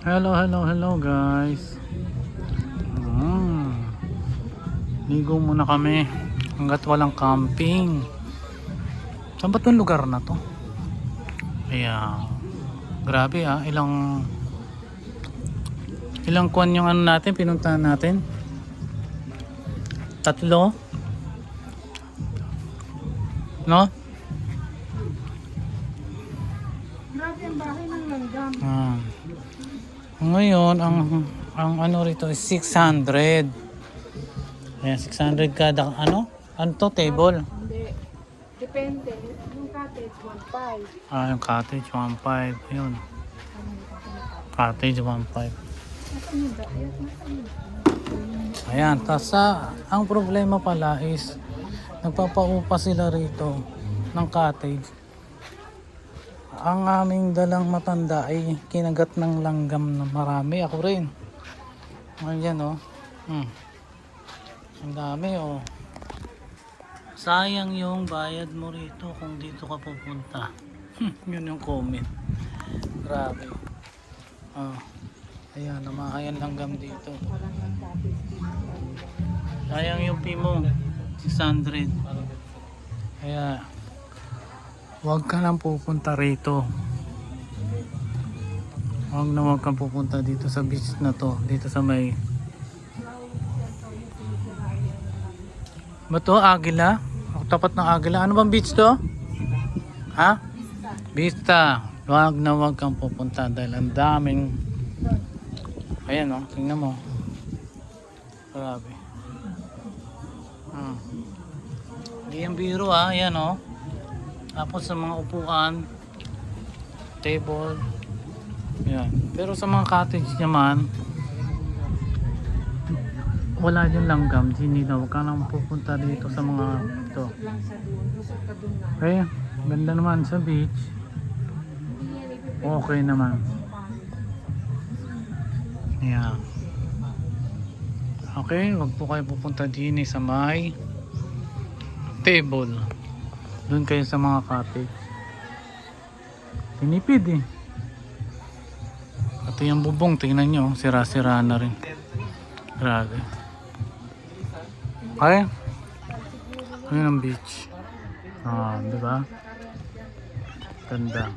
Hello guys. Mm. Ligo muna kami hanggat walang camping. Saan ba itong lugar na to? Ayan. Grabe ilang kwan yung ano natin, pinuntahan natin? 3? No? Grabe ang bahay ng langgam. Ngayon, ang ano rito is 600. Ayan, 600 kada ano? Ano to? Table? Hindi. Depende. Yung cottage, 1.5. Yung cottage 1.5. Ayun. Cottage 1.5. Nasaan yung dayat? Nasaan yung Ayan, ang problema pala is nagpapaupa sila rito ng cottage. Ang aming dalang matanda ay kinagat ng langgam na marami. Ako rin. Ayan Ang dami Sayang yung bayad mo rito kung dito ka pupunta. Yun yung comment. Grabe. Ayan, namakayan langgam dito. walang cottage dito? Sayang yung fee mo. 600. Kaya huwag ka lang pupunta rito. Huwag kang pupunta dito sa beach na to. Dito sa may ba to? Agila? Ako tapat ng Agila. Ano bang beach to? Ha? Vista. Huwag kang pupunta dahil ang daming ayan tingnan mo. Grabe. Hindi yung biro ayan Tapos sa mga upuan, table, yan. Pero sa mga cottage naman, wala dyan langgam, huwag ka nang pupunta dito sa mga ito. Lang sa doon. Busog ka doon na. Okay, ganda naman sa beach. Okay naman. Yeah. Okay, wag po kayo pupunta din sa may table. Doon kayo sa mga cottage. Tinipid Ito yung bubong, tingnan nyo, sira-sira na rin. Grabe. Okay? Ayun ang beach. Diba? Ganda.